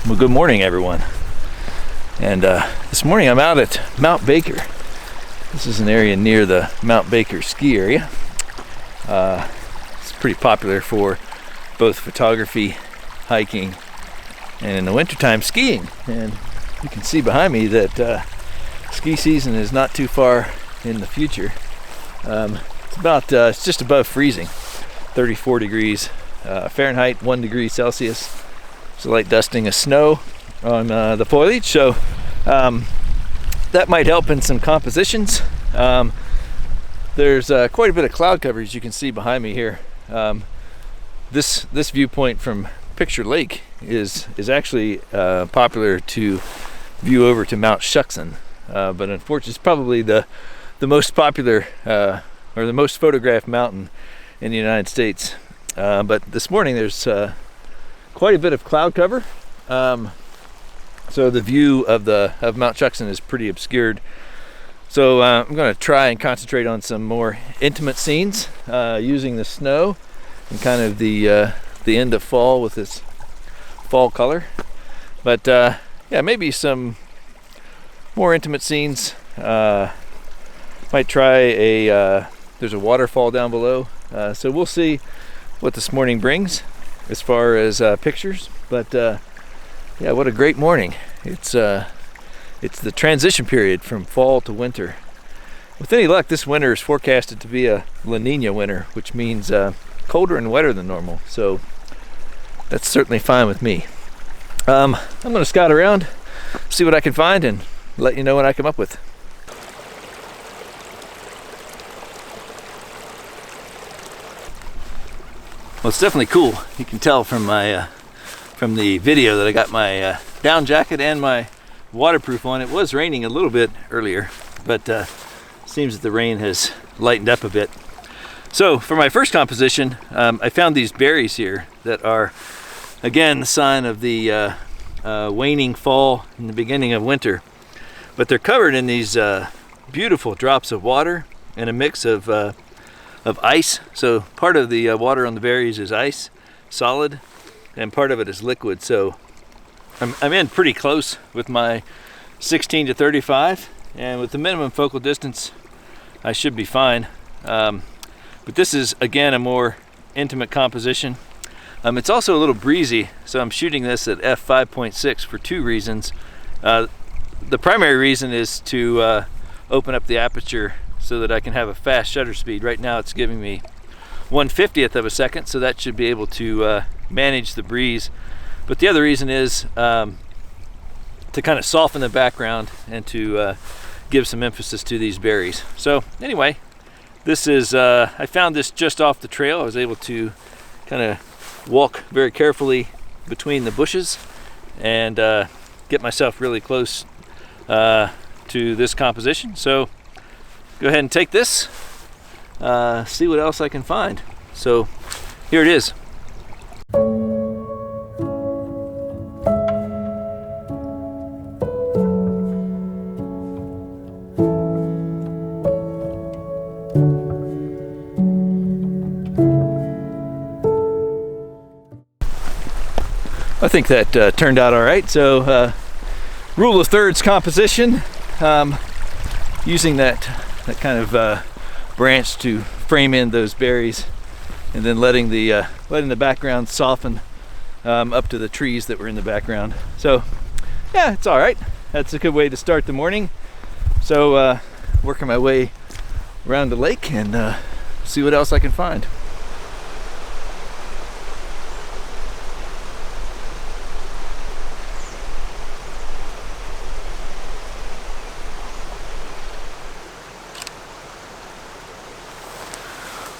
Well, good morning, everyone. And this morning I'm out at Mount Baker. This is an area near the Mount Baker ski area. It's pretty popular for both photography, hiking, and in the wintertime skiing. And you can see behind me that ski season is not too far in the future. It's just above freezing, 34 degrees Fahrenheit, 1 degree Celsius. It's a light dusting of snow on the foliage, so that might help in some compositions. There's quite a bit of cloud cover, as you can see behind me here. This viewpoint from Picture Lake is actually popular to view over to Mount Shuxon, but unfortunately it's probably the most popular or the most photographed mountain in the United States. But this morning there's quite a bit of cloud cover, so the view of Mount Shuxon is pretty obscured. So I'm going to try and concentrate on some more intimate scenes using the snow and kind of the end of fall with this fall color. But yeah, maybe some more intimate scenes. Might try there's a waterfall down below, so we'll see what this morning brings as far as pictures. But yeah, what a great morning. It's the transition period from fall to winter. With any luck, this winter is forecasted to be a La Nina winter, which means colder and wetter than normal. So that's certainly fine with me. I'm going to scout around, see what I can find, and let you know what I come up with. Well, it's definitely cool. You can tell from the video that I got my down jacket and my waterproof on. It was raining a little bit earlier, but seems that the rain has lightened up a bit. So for my first composition, I found these berries here that are, again, the sign of the waning fall and the beginning of winter. But they're covered in these beautiful drops of water and a mix of ice. So part of the water on the berries is ice, solid, and part of it is liquid. So I'm in pretty close with my 16 to 35, and with the minimum focal distance I should be fine. But this is, again, a more intimate composition. It's also a little breezy, so I'm shooting this at f5.6 for two reasons. The primary reason is to open up the aperture so that I can have a fast shutter speed. Right now it's giving me 1/50th of a second, so that should be able to manage the breeze. But the other reason is to kind of soften the background and to give some emphasis to these berries. So anyway, this is I found this just off the trail. I was able to kind of walk very carefully between the bushes and get myself really close to this composition. So go ahead and take this, see what else I can find. So here it is. I think that turned out all right. So rule of thirds composition, using that kind of branch to frame in those berries, and then letting the background soften up to the trees that were in the background. So yeah, it's all right. That's a good way to start the morning. So working my way around the lake and see what else I can find.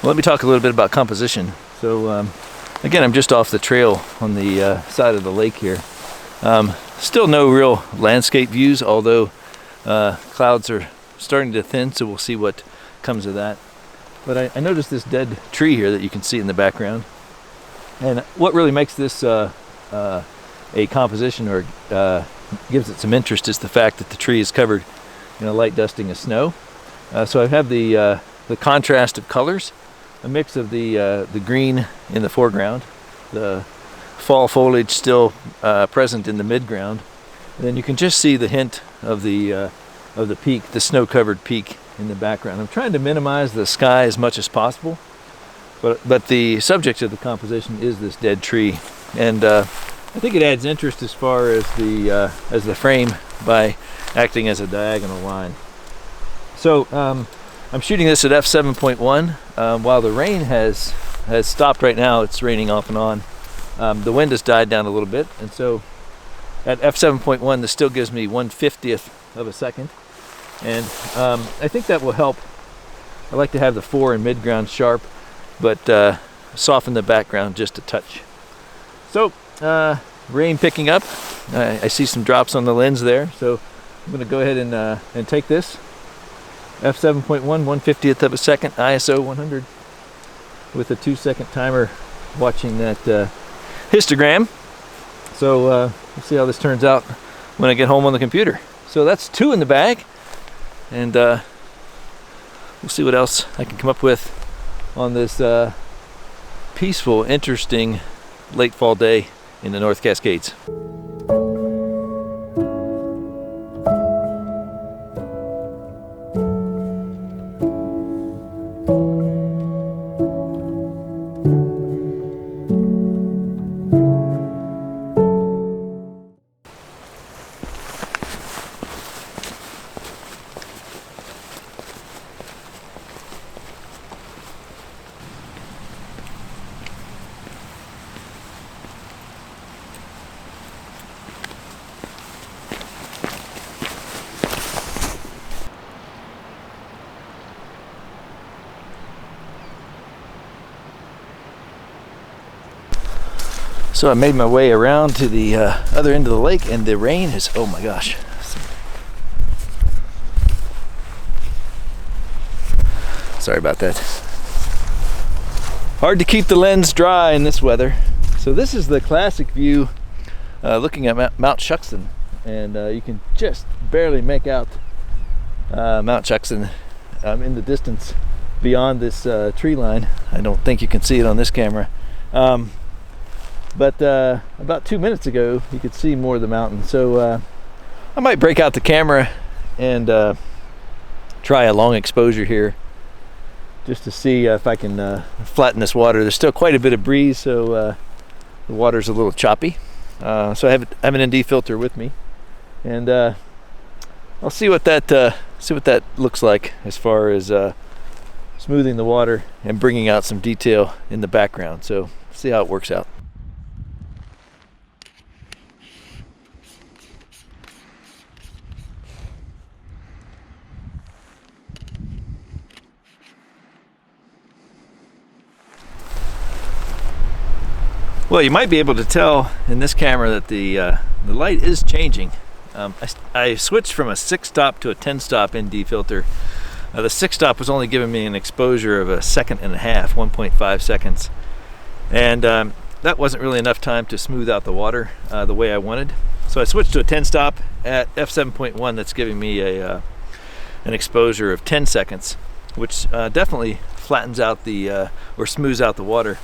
Let me talk a little bit about composition. So again, I'm just off the trail on the side of the lake here. Still no real landscape views, although clouds are starting to thin, so we'll see what comes of that. But I noticed this dead tree here that you can see in the background. And what really makes this a composition, or gives it some interest, is the fact that the tree is covered in a light dusting of snow. So I have the contrast of colors, a mix of the green in the foreground, the fall foliage still present in the midground. And then you can just see the hint of the peak, the snow-covered peak in the background. I'm trying to minimize the sky as much as possible, but the subject of the composition is this dead tree, and I think it adds interest as far as the frame by acting as a diagonal line. So I'm shooting this at f7.1 while the rain has stopped right now. It's raining off and on. The wind has died down a little bit, and so at f7.1 this still gives me 1/50th of a second, and I think that will help. I like to have the 4 in midground sharp, but soften the background just a touch. So rain picking up. I see some drops on the lens there, so I'm going to go ahead and take this f7.1 1/50th of a second, ISO 100 with a 2-second timer, watching that histogram. So we'll see how this turns out when I get home on the computer. So that's 2 in the bag, and we'll see what else I can come up with on this peaceful, interesting late fall day in the North Cascades. So I made my way around to the other end of the lake, and the rain is, oh my gosh. Sorry about that. Hard to keep the lens dry in this weather. So this is the classic view looking at Mount Shuxton, and you can just barely make out Mount Shuxton in the distance beyond this tree line. I don't think you can see it on this camera. But about 2 minutes ago you could see more of the mountain, so I might break out the camera and try a long exposure here just to see if I can flatten this water. There's still quite a bit of breeze, so the water's a little choppy, so I have an ND filter with me, and I'll see what that looks like as far as smoothing the water and bringing out some detail in the background. So see how it works out. Well, you might be able to tell in this camera that the light is changing. I switched from a 6-stop to a 10-stop ND filter. The 6-stop was only giving me an exposure of 1.5 seconds, 1.5 seconds. And that wasn't really enough time to smooth out the water the way I wanted. So I switched to a 10-stop at f7.1 that's giving me an exposure of 10 seconds, which definitely flattens out or smooths out the water.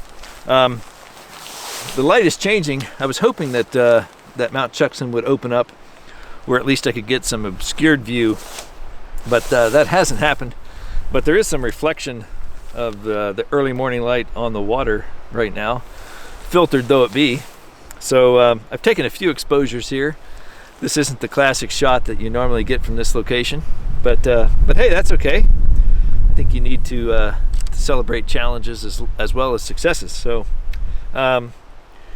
The light is changing. I was hoping that that Mount Shuxton would open up where at least I could get some obscured view, but that hasn't happened. But there is some reflection of the early morning light on the water right now, filtered though it be. So I've taken a few exposures here. This isn't the classic shot that you normally get from this location, but hey, that's okay. I think you need to celebrate challenges as well as successes. So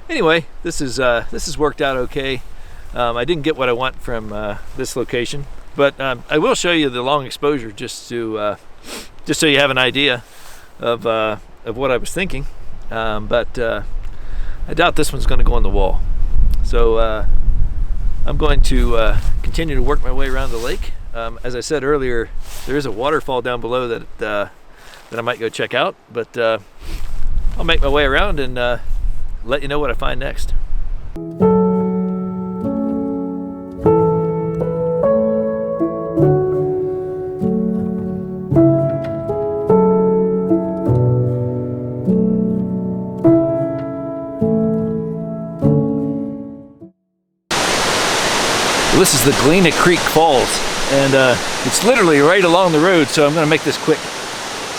anyway, this has worked out okay. I didn't get what I want from this location, but I will show you the long exposure just so you have an idea of what I was thinking. But I doubt this one's going to go on the wall. So I'm going to continue to work my way around the lake. As I said earlier, there is a waterfall down below that I might go check out, but I'll make my way around and let you know what I find next. This is the Galena Creek Falls, and it's literally right along the road, so I'm going to make this quick.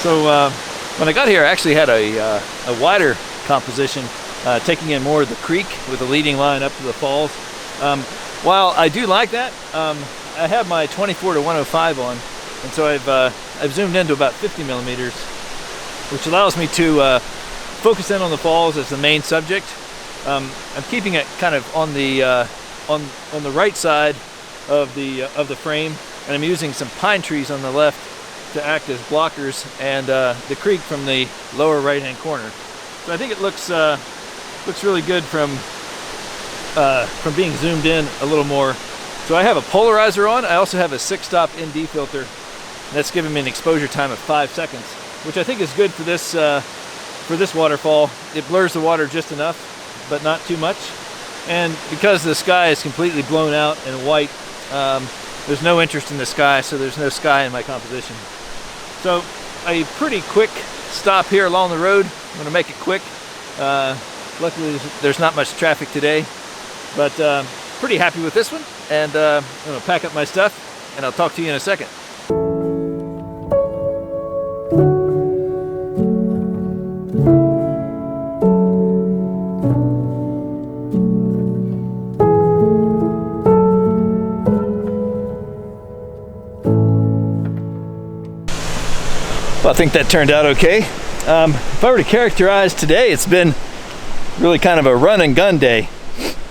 So when I got here, I actually had a wider composition, taking in more of the creek with a leading line up to the falls. While I do like that, I have my 24 to 105 on, and so I've zoomed into about 50 millimeters, which allows me to focus in on the falls as the main subject. I'm keeping it kind of on the right side of the frame, and I'm using some pine trees on the left to act as blockers, and the creek from the lower right hand corner. So I think it looks really good from being zoomed in a little more. So I have a polarizer on. I also have a 6-stop ND filter. That's giving me an exposure time of 5 seconds, which I think is good for this waterfall. It blurs the water just enough, but not too much. And because the sky is completely blown out and white, there's no interest in the sky, so there's no sky in my composition. So a pretty quick stop here along the road. I'm going to make it quick. Luckily there's not much traffic today, but pretty happy with this one. And I'm going to pack up my stuff, and I'll talk to you in a second. I think that turned out okay. If I were to characterize today, it's been really kind of a run and gun day,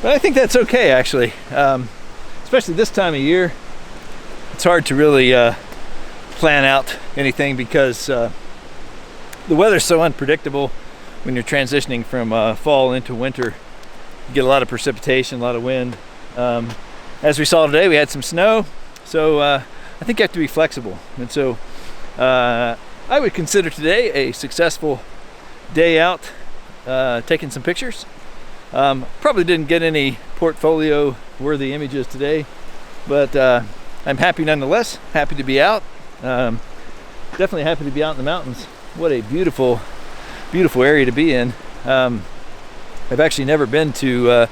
but I think that's okay actually. Especially this time of year, it's hard to really plan out anything because the weather's so unpredictable when you're transitioning from fall into winter. You get a lot of precipitation, a lot of wind. As we saw today, we had some snow, so I think you have to be flexible. And so I would consider today a successful day out, taking some pictures. Probably didn't get any portfolio worthy images today, but I'm happy nonetheless. Happy to be out. Definitely happy to be out in the mountains. What a beautiful, beautiful area to be in. I've actually never been to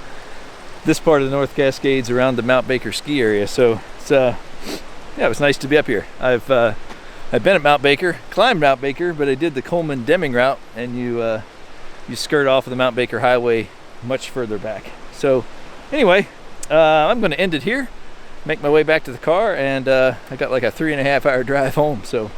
this part of the North Cascades around the Mount Baker ski area, so it's yeah, it was nice to be up here. I've been at Mount Baker, climbed Mount Baker, but I did the Coleman-Deming route, and you skirt off of the Mount Baker Highway much further back. So anyway, I'm going to end it here, make my way back to the car, and I got like a 3.5 hour drive home. So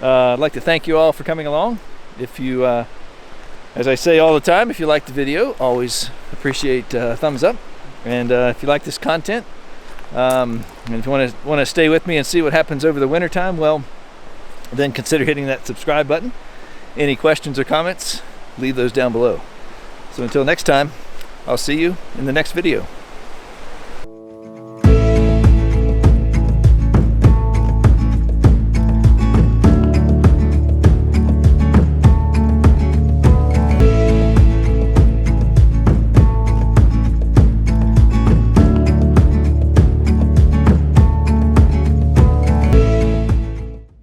I'd like to thank you all for coming along. If you, as I say all the time, if you like the video, always appreciate a thumbs up. And if you like this content, and if you want to stay with me and see what happens over the winter time, well, then consider hitting that subscribe button. Any questions or comments, leave those down below. So until next time, I'll see you in the next video.